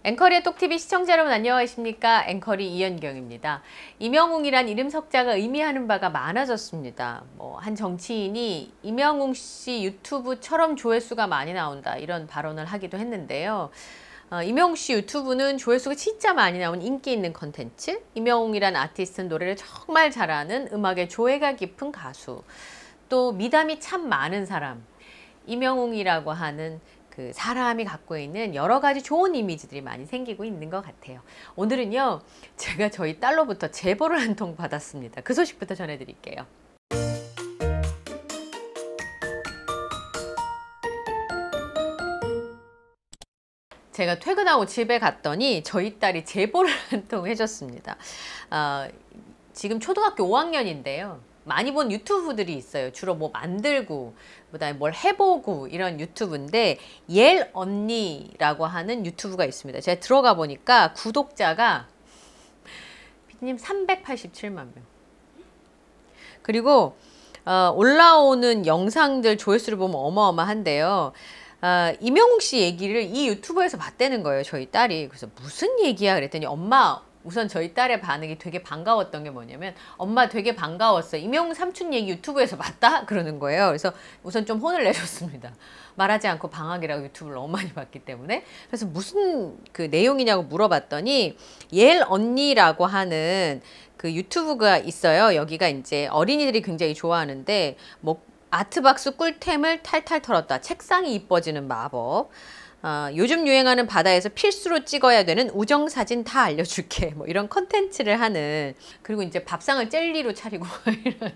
앵커리의 똑TV 시청자 여러분 안녕하십니까? 앵커리 이현경입니다. 임영웅이란 이름 석자가 의미하는 바가 많아졌습니다. 한 정치인이 임영웅 씨 유튜브처럼 조회수가 많이 나온다 이런 발언을 하기도 했는데요. 임영웅 씨 유튜브는 조회수가 진짜 많이 나오는 인기 있는 컨텐츠, 임영웅이란 아티스트는 노래를 정말 잘하는 음악의 조예가 깊은 가수, 또 미담이 참 많은 사람, 임영웅이라고 하는 그 사람이 갖고 있는 여러 가지 좋은 이미지들이 많이 생기고 있는 것 같아요. 오늘은요, 제가 저희 딸로부터 제보를 한 통 받았습니다. 그 소식부터 전해드릴게요. 제가 퇴근하고 집에 갔더니 저희 딸이 제보를 한 통 해줬습니다. 지금 초등학교 5학년인데요. 많이 본 유튜브들이 있어요. 주로 뭐 만들고 그다음에 뭘 해보고 이런 유튜브인데 옐 언니라고 하는 유튜브가 있습니다. 제가 들어가 보니까 구독자가 피디님 387만 명. 그리고 올라오는 영상들 조회수를 보면 어마어마한데요. 임영웅 씨 얘기를 이 유튜브에서 봤다는 거예요. 저희 딸이. 그래서 무슨 얘기야 그랬더니 엄마, 우선 저희 딸의 반응이 되게 반가웠던 게 뭐냐면 엄마 되게 반가웠어. 임영웅 삼촌 얘기 유튜브에서 봤다? 그러는 거예요. 그래서 우선 좀 혼을 내줬습니다. 말하지 않고 방학이라고 유튜브를 너무 많이 봤기 때문에. 그래서 무슨 그 내용이냐고 물어봤더니 옐 언니라고 하는 그 유튜브가 있어요. 여기가 이제 어린이들이 굉장히 좋아하는데 뭐 아트박스 꿀템을 탈탈 털었다. 책상이 이뻐지는 마법. 요즘 유행하는 바다에서 필수로 찍어야 되는 우정사진 다 알려줄게. 뭐 이런 컨텐츠를 하는, 그리고 이제 밥상을 젤리로 차리고 이런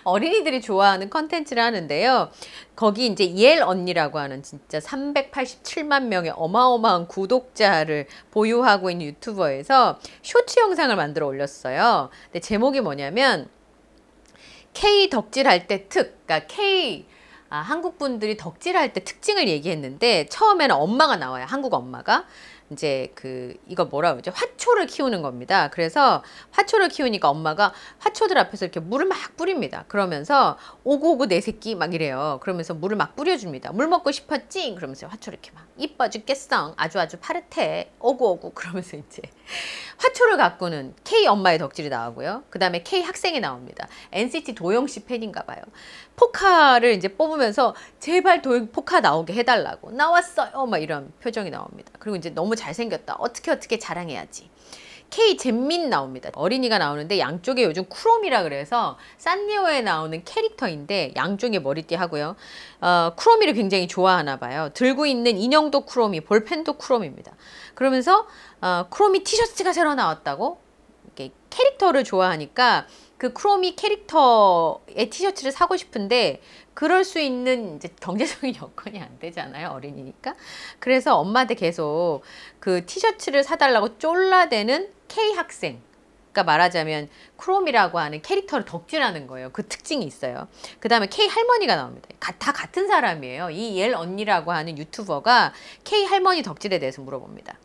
어린이들이 좋아하는 컨텐츠를 하는데요. 거기 이제 옐 언니라고 하는 진짜 387만 명의 어마어마한 구독자를 보유하고 있는 유튜버에서 쇼츠 영상을 만들어 올렸어요. 근데 제목이 뭐냐면 K 덕질할 때 특, 그러니까 한국 분들이 덕질할 때 특징을 얘기했는데 처음에는 엄마가 나와요. 한국 엄마가. 이제 이거 뭐라 그러죠? 화초를 키우는 겁니다. 그래서 화초를 키우니까 엄마가 화초들 앞에서 이렇게 물을 막 뿌립니다. 그러면서 오고 내 새끼 막 이래요. 그러면서 물을 막 뿌려줍니다. 물 먹고 싶었지? 그러면서 화초를 이렇게 막 이뻐 죽겠어. 아주 파릇해. 오고 그러면서 이제 화초를 가꾸는 K 엄마의 덕질이 나오고요. 그 다음에 K 학생이 나옵니다. NCT 도영 씨 팬인가 봐요. 포카를 이제 뽑으면서 제발 포카 나오게 해달라고. 나왔어요. 막 이런 표정이 나옵니다. 그리고 이제 너무 잘생겼다. 어떻게 자랑해야지. K 잼민 나옵니다. 어린이가 나오는데 양쪽에 요즘 쿠롬이라 그래서 산리오에 나오는 캐릭터인데 양쪽에 머리띠 하고요. 쿠롬이를 굉장히 좋아하나 봐요. 들고 있는 인형도 쿠롬이, 볼펜도 쿠롬입니다. 그러면서 쿠롬이 티셔츠가 새로 나왔다고? 이렇게 캐릭터를 좋아하니까 그 쿠롬이 캐릭터의 티셔츠를 사고 싶은데 그럴 수 있는 이제 경제적인 여건이 안 되잖아요. 어린이니까. 그래서 엄마한테 계속 그 티셔츠를 사달라고 쫄라대는 K 학생. 그러니까 말하자면 쿠롬이라고 하는 캐릭터를 덕질하는 거예요. 그 특징이 있어요. 그 다음에 K 할머니가 나옵니다. 다 같은 사람이에요. 이 옐 언니라고 하는 유튜버가 K 할머니 덕질에 대해서 물어봅니다.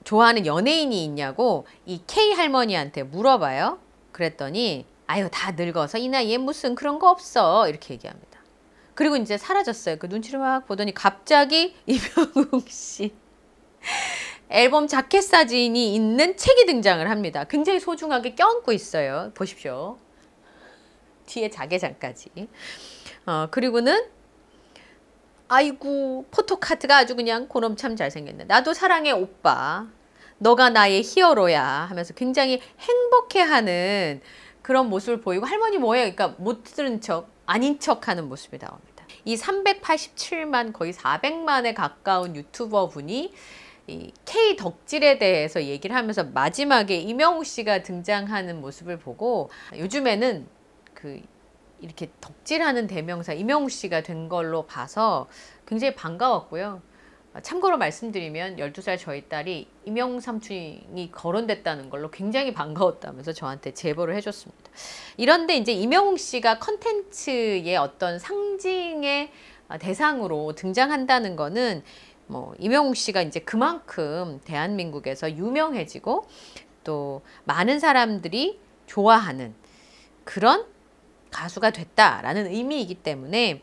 좋아하는 연예인이 있냐고 이 K 할머니한테 물어봐요. 그랬더니 아유 다 늙어서 이 나이에 무슨 그런 거 없어 이렇게 얘기합니다. 그리고 이제 사라졌어요. 그 눈치를 막 보더니 갑자기 임영웅 씨 앨범 자켓 사진이 있는 책이 등장을 합니다. 굉장히 소중하게 껴안고 있어요. 보십시오. 뒤에 자개장까지. 그리고는 아이고 포토카드가 아주 그냥 고놈참 잘생겼네. 나도 사랑해 오빠. 너가 나의 히어로야 하면서 굉장히 행복해하는 그런 모습을 보이고 할머니 뭐예요? 그러니까 못 들은 척, 아닌 척하는 모습이 나옵니다. 이 387만 거의 400만에 가까운 유튜버 분이 이 K 덕질에 대해서 얘기를 하면서 마지막에 임영웅 씨가 등장하는 모습을 보고 요즘에는 이렇게 덕질하는 대명사 임영웅 씨가 된 걸로 봐서 굉장히 반가웠고요. 참고로 말씀드리면 12살 저희 딸이 임영웅 삼촌이 거론됐다는 걸로 굉장히 반가웠다면서 저한테 제보를 해줬습니다. 이런데 이제 임영웅 씨가 컨텐츠의 어떤 상징의 대상으로 등장한다는 거는 뭐 임영웅 씨가 이제 그만큼 대한민국에서 유명해지고 또 많은 사람들이 좋아하는 그런 가수가 됐다라는 의미이기 때문에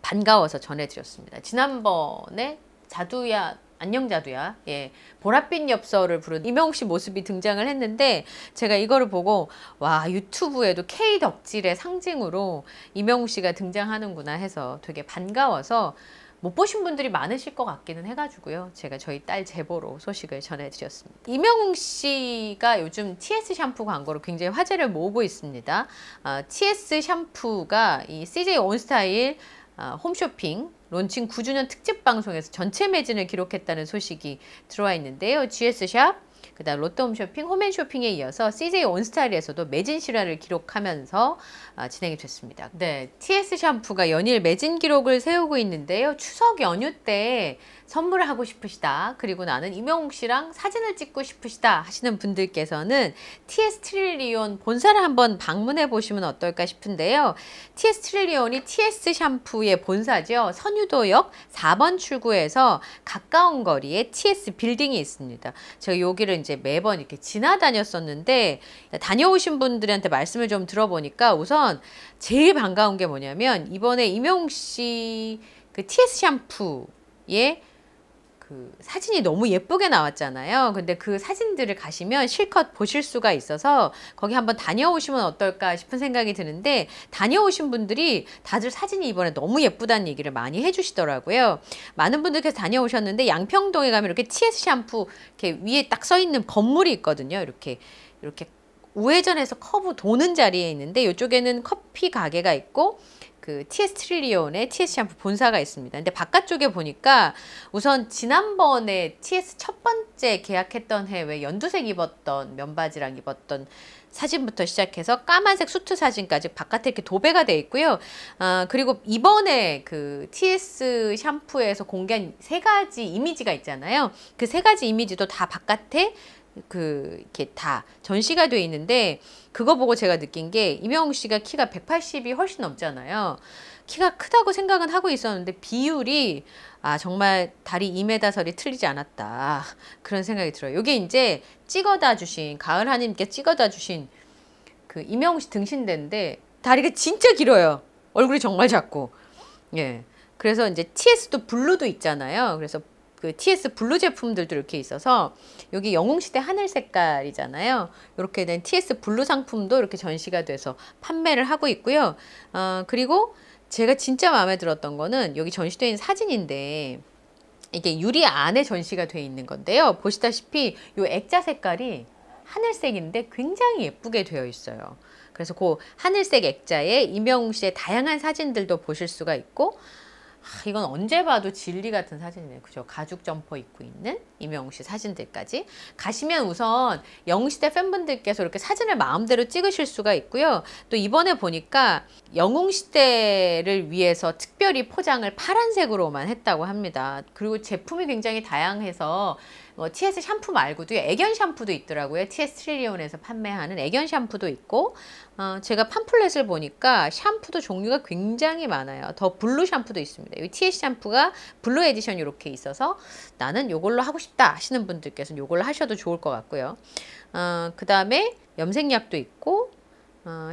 반가워서 전해드렸습니다. 지난번에 자두야 안녕자두야. 예. 보랏빛 엽서를 부른 이명웅 씨 모습이 등장을 했는데 제가 이거를 보고 와, 유튜브에도 K 덕질의 상징으로 이명웅 씨가 등장하는구나 해서 되게 반가워서 못 보신 분들이 많으실 것 같기는 해가지고요. 제가 저희 딸 제보로 소식을 전해드렸습니다. 이명웅 씨가 요즘 TS 샴푸 광고로 굉장히 화제를 모으고 있습니다. TS 샴푸가 이 CJ 온스타일 홈쇼핑 론칭 9주년 특집 방송에서 전체 매진을 기록했다는 소식이 들어와 있는데요. GS샵, 그다음 롯데홈쇼핑, 홈앤쇼핑에 이어서 CJ 온스타일에서도 매진 실화를 기록하면서 진행이 됐습니다. 네, TS 샴푸가 연일 매진 기록을 세우고 있는데요. 추석 연휴 때 선물을 하고 싶으시다, 그리고 나는 이명웅 씨랑 사진을 찍고 싶으시다 하시는 분들께서는 TS 트릴리온 본사를 한번 방문해 보시면 어떨까 싶은데요. TS 트릴리온이 TS 샴푸의 본사죠. 선유도역 4번 출구에서 가까운 거리에 TS 빌딩이 있습니다. 제가 여기를 이제 매번 이렇게 지나다녔었는데 다녀오신 분들한테 말씀을 좀 들어보니까 우선 제일 반가운 게 뭐냐면 이번에 이명웅 씨 그 TS 샴푸의 그 사진이 너무 예쁘게 나왔잖아요. 근데 그 사진들을 가시면 실컷 보실 수가 있어서 거기 한번 다녀오시면 어떨까 싶은 생각이 드는데, 다녀오신 분들이 다들 사진이 이번에 너무 예쁘다는 얘기를 많이 해주시더라고요. 많은 분들께서 다녀오셨는데 양평동에 가면 이렇게 TS 샴푸 이렇게 위에 딱 써 있는 건물이 있거든요. 이렇게 우회전해서 커브 도는 자리에 있는데 이쪽에는 커피 가게가 있고 그 TS 트릴리온의 TS 샴푸 본사가 있습니다. 근데 바깥쪽에 보니까 우선 지난번에 TS 첫 번째 계약했던 해에 연두색 입었던 면바지랑 입었던 사진부터 시작해서 까만색 수트 사진까지 바깥에 이렇게 도배가 돼 있고요. 그리고 이번에 그 TS 샴푸에서 공개한 3가지 이미지가 있잖아요. 그 3가지 이미지도 다 바깥에 이렇게 다 전시가 돼 있는데, 그거 보고 제가 느낀 게 이명웅 씨가 키가 180이 훨씬 넘잖아요. 키가 크다고 생각은 하고 있었는데 비율이 정말 다리 2m 설이 틀리지 않았다, 그런 생각이 들어요. 이게 이제 찍어다 주신 가을 하님께 찍어다 주신 그 이명웅 씨 등신대인데 다리가 진짜 길어요. 얼굴이 정말 작고. 예. 그래서 이제 TS도 블루도 있잖아요. 그래서 그 TS 블루 제품들도 이렇게 있어서 여기 영웅시대 하늘 색깔이잖아요. 이렇게 된 TS 블루 상품도 이렇게 전시가 돼서 판매를 하고 있고요. 그리고 제가 진짜 마음에 들었던 거는 여기 전시되어 있는 사진인데 이게 유리 안에 전시가 되어 있는 건데요. 보시다시피 이 액자 색깔이 하늘색인데 굉장히 예쁘게 되어 있어요. 그래서 그 하늘색 액자에 이명웅 씨의 다양한 사진들도 보실 수가 있고, 이건 언제 봐도 진리 같은 사진이네요. 그죠? 가죽 점퍼 입고 있는 이명웅 씨 사진들까지 가시면 우선 영웅시대 팬분들께서 이렇게 사진을 마음대로 찍으실 수가 있고요. 또 이번에 보니까 영웅시대를 위해서 특별히 포장을 파란색으로만 했다고 합니다. 그리고 제품이 굉장히 다양해서 TS 샴푸 말고도 애견 샴푸도 있더라고요. TS 트릴리온에서 판매하는 애견 샴푸도 있고, 제가 팜플렛을 보니까 샴푸도 종류가 굉장히 많아요. 더 블루 샴푸도 있습니다. 이 TS 샴푸가 블루 에디션 이렇게 있어서 나는 이걸로 하고 싶다 하시는 분들께서는 이걸로 하셔도 좋을 것 같고요. 그 다음에 염색약도 있고,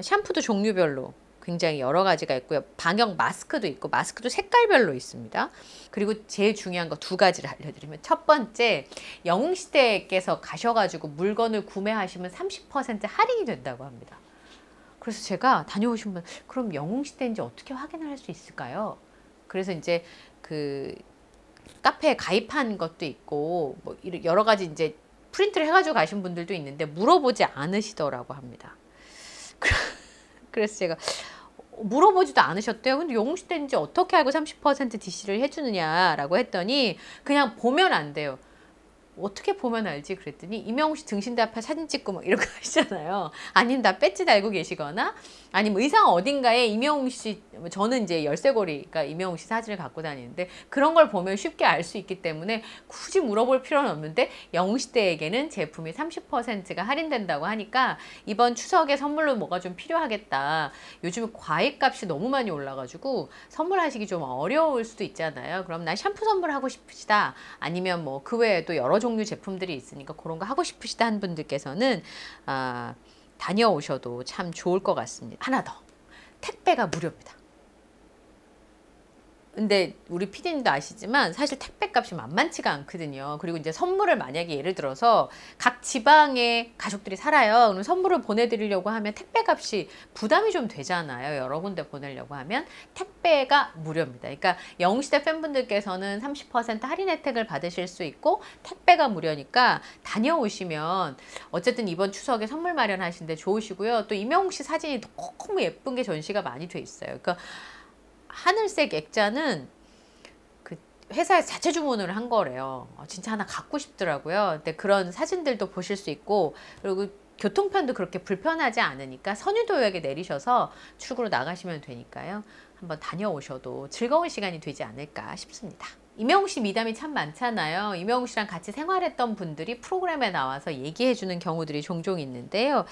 샴푸도 종류별로 굉장히 여러 가지가 있고요. 방역 마스크도 있고, 마스크도 색깔별로 있습니다. 그리고 제일 중요한 거 2가지를 알려드리면, 첫 번째, 영웅시대께서 가셔가지고 물건을 구매하시면 30% 할인이 된다고 합니다. 그래서 제가 다녀오신 분, 그럼 영웅시대인지 어떻게 확인을 할 수 있을까요? 그래서 이제 그 카페에 가입한 것도 있고 뭐 여러 가지 이제 프린트를 해가지고 가신 분들도 있는데 물어보지 않으시더라고 합니다. 그래서 제가 물어보지도 않으셨대요. 근데 영웅시대인지 어떻게 알고 30% DC를 해주느냐라고 했더니 그냥 보면 안 돼요. 어떻게 보면 알지? 그랬더니 이명웅 씨 등신대 앞에 사진 찍고 막 이렇게 하시잖아요. 아니면 다 배지 달고 계시거나, 아니면 의상 어딘가에 이명웅 씨, 저는 이제 열쇠고리가 이명웅 씨 사진을 갖고 다니는데 그런 걸 보면 쉽게 알 수 있기 때문에 굳이 물어볼 필요는 없는데, 영웅시대에게는 제품이 30%가 할인된다고 하니까 이번 추석에 선물로 뭐가 좀 필요하겠다. 요즘 과일값이 너무 많이 올라가지고 선물하시기 좀 어려울 수도 있잖아요. 그럼 난 샴푸 선물하고 싶으시다, 아니면 뭐 그 외에도 여러 종류 제품들이 있으니까 그런 거 하고 싶으시다 한 분들께서는 다녀오셔도 참 좋을 것 같습니다. 하나 더, 택배가 무료입니다. 근데 우리 PD님도 아시지만 사실 택배값이 만만치가 않거든요. 그리고 이제 선물을 만약에 예를 들어서 각 지방에 가족들이 살아요. 그럼 선물을 보내드리려고 하면 택배값이 부담이 좀 되잖아요. 여러 군데 보내려고 하면 택배가 무료입니다. 그러니까 영웅시대 팬분들께서는 30% 할인 혜택을 받으실 수 있고 택배가 무료니까 다녀오시면 어쨌든 이번 추석에 선물 마련하시는데 좋으시고요. 또 이명웅 씨 사진이 너무 예쁜 게 전시가 많이 돼 있어요. 그러니까 하늘색 액자는 그 회사에서 자체 주문을 한 거래요. 진짜 하나 갖고 싶더라고요. 근데 그런 사진들도 보실 수 있고, 그리고 교통편도 그렇게 불편하지 않으니까 선유도역에 내리셔서 출구로 나가시면 되니까요. 한번 다녀오셔도 즐거운 시간이 되지 않을까 싶습니다. 이명웅 씨 미담이 참 많잖아요. 이명웅 씨랑 같이 생활했던 분들이 프로그램에 나와서 얘기해주는 경우들이 종종 있는데요.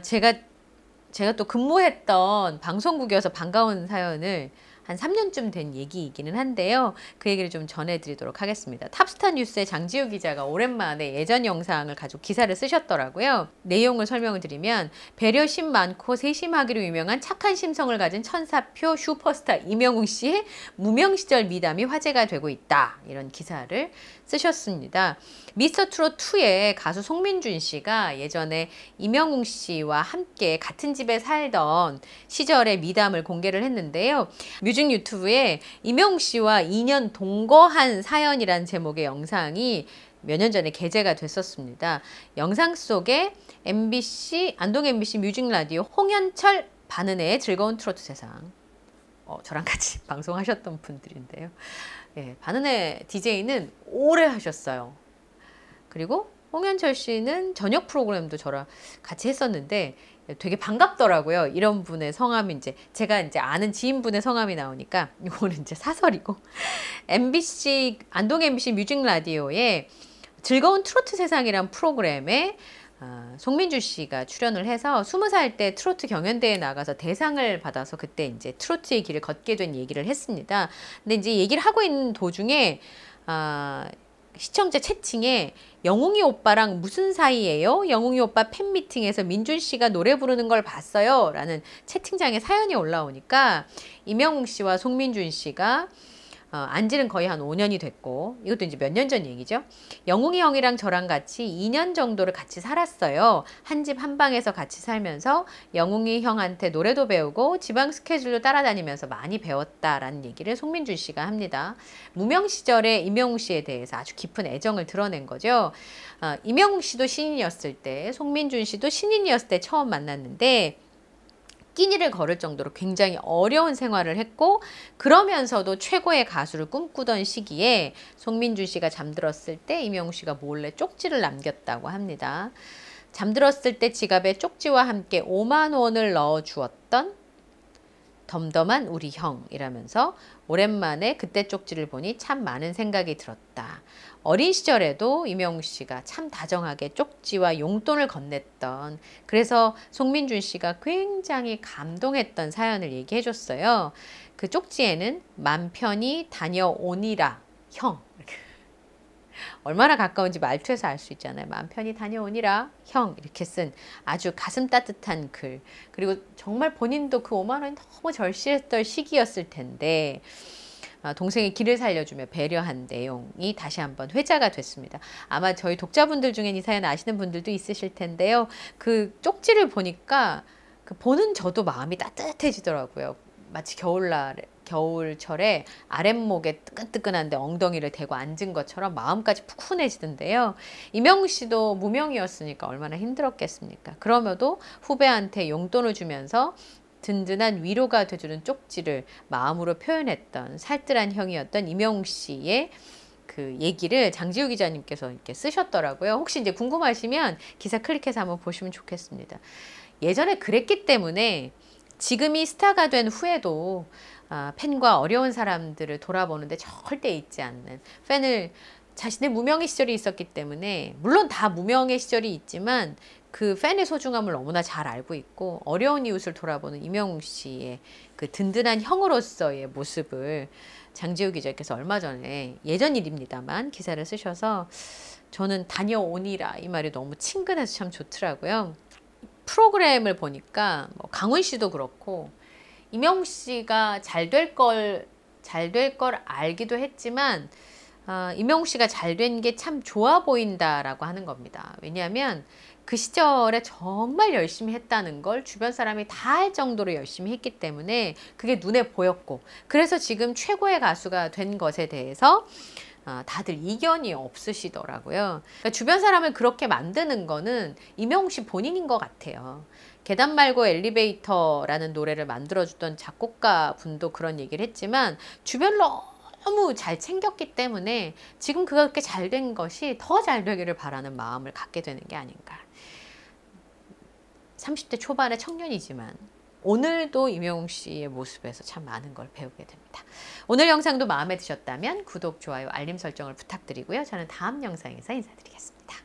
제가 또 근무했던 방송국이어서 반가운 사연을 한 3년쯤 된 얘기이기는 한데요. 그 얘기를 좀 전해드리도록 하겠습니다. 탑스타 뉴스의 장지우 기자가 오랜만에 예전 영상을 가지고 기사를 쓰셨더라고요. 내용을 설명을 드리면 배려심 많고 세심하기로 유명한 착한 심성을 가진 천사표 슈퍼스타 이명웅 씨의 무명 시절 미담이 화제가 되고 있다. 이런 기사를 쓰셨습니다. 미스터트롯2의 가수 송민준 씨가 예전에 이명웅 씨와 함께 같은 집에 살던 시절의 미담을 공개를 했는데요. 뮤직 유튜브에 이명웅 씨와 2년 동거한 사연이란 제목의 영상이 몇 년 전에 게재가 됐었습니다. 영상 속에 안동 MBC 뮤직 라디오 홍현철 반은혜의 즐거운 트로트 세상, 저랑 같이 방송하셨던 분들인데요. 예, 반은혜 DJ는 오래 하셨어요. 그리고 홍현철 씨는 저녁 프로그램도 저랑 같이 했었는데 되게 반갑더라고요. 이런 분의 성함이 제가 아는 지인분의 성함이 나오니까 이거는 이제 사설이고, 안동 MBC 뮤직 라디오에 즐거운 트로트 세상이란 프로그램에 송민주 씨가 출연을 해서 20살 때 트로트 경연대회에 나가서 대상을 받아서 그때 이제 트로트의 길을 걷게 된 얘기를 했습니다. 근데 이제 얘기를 하고 있는 도중에 시청자 채팅에 영웅이 오빠랑 무슨 사이예요? 영웅이 오빠 팬미팅에서 민준 씨가 노래 부르는 걸 봤어요. 라는 채팅창에 사연이 올라오니까 이명웅 씨와 송민준 씨가 안지는 거의 한 5년이 됐고, 이것도 이제 몇 년 전 얘기죠. 영웅이 형이랑 저랑 같이 2년 정도를 같이 살았어요. 한 집 한 방에서 같이 살면서 영웅이 형한테 노래도 배우고 지방 스케줄도 따라다니면서 많이 배웠다라는 얘기를 송민준 씨가 합니다. 무명 시절에 이명웅 씨에 대해서 아주 깊은 애정을 드러낸 거죠. 이명웅 씨도 신인이었을 때, 송민준 씨도 신인이었을 때 처음 만났는데 끼니를 걸을 정도로 굉장히 어려운 생활을 했고, 그러면서도 최고의 가수를 꿈꾸던 시기에 송민준 씨가 잠들었을 때 이명웅 씨가 몰래 쪽지를 남겼다고 합니다. 잠들었을 때 지갑에 쪽지와 함께 5만 원을 넣어 주었던 덤덤한 우리 형이라면서 오랜만에 그때 쪽지를 보니 참 많은 생각이 들었다. 어린 시절에도 이명웅 씨가 참 다정하게 쪽지와 용돈을 건넸던, 그래서 송민준 씨가 굉장히 감동했던 사연을 얘기해 줬어요. 그 쪽지에는 맘 편히 다녀오니라 형, 얼마나 가까운지 말투에서 알 수 있잖아요. 마음 편히 다녀오니라 형, 이렇게 쓴 아주 가슴 따뜻한 글. 그리고 정말 본인도 그 5만 원이 너무 절실했던 시기였을 텐데 동생의 길을 살려주며 배려한 내용이 다시 한번 회자가 됐습니다. 아마 저희 독자분들 중엔 이 사연 아시는 분들도 있으실 텐데요. 그 쪽지를 보니까 보는 저도 마음이 따뜻해지더라고요. 마치 겨울철에 아랫목에 뜨끈뜨끈한데 엉덩이를 대고 앉은 것처럼 마음까지 푸근해지던데요. 이명웅 씨도 무명이었으니까 얼마나 힘들었겠습니까? 그럼에도 후배한테 용돈을 주면서 든든한 위로가 돼주는 쪽지를 마음으로 표현했던 살뜰한 형이었던 이명웅 씨의 그 얘기를 장지우 기자님께서 이렇게 쓰셨더라고요. 혹시 이제 궁금하시면 기사 클릭해서 한번 보시면 좋겠습니다. 예전에 그랬기 때문에 지금이 스타가 된 후에도 팬과 어려운 사람들을 돌아보는데 절대 잊지 않는, 팬을 자신의 무명의 시절이 있었기 때문에, 물론 다 무명의 시절이 있지만 그 팬의 소중함을 너무나 잘 알고 있고, 어려운 이웃을 돌아보는 이명웅 씨의 그 든든한 형으로서의 모습을 장지우 기자께서 얼마 전에, 예전 일입니다만 기사를 쓰셔서 저는 다녀오니라 이 말이 너무 친근해서 참 좋더라고요. 프로그램을 보니까 강훈 씨도 그렇고 이명웅 씨가 잘 될 걸 잘 될 걸 알기도 했지만 임영웅 씨가 잘 된 게 참 좋아 보인다라고 하는 겁니다. 왜냐하면 그 시절에 정말 열심히 했다는 걸 주변 사람이 다 알 정도로 열심히 했기 때문에 그게 눈에 보였고, 그래서 지금 최고의 가수가 된 것에 대해서 다들 이견이 없으시더라고요. 그러니까 주변 사람을 그렇게 만드는 거는 임영웅 씨 본인인 것 같아요. 계단 말고 엘리베이터라는 노래를 만들어주던 작곡가 분도 그런 얘기를 했지만 주변을 너무 잘 챙겼기 때문에 지금 그가 그렇게 잘 된 것이 더 잘 되기를 바라는 마음을 갖게 되는 게 아닌가. 30대 초반의 청년이지만 오늘도 임영웅 씨의 모습에서 참 많은 걸 배우게 됩니다. 오늘 영상도 마음에 드셨다면 구독, 좋아요, 알림 설정을 부탁드리고요. 저는 다음 영상에서 인사드리겠습니다.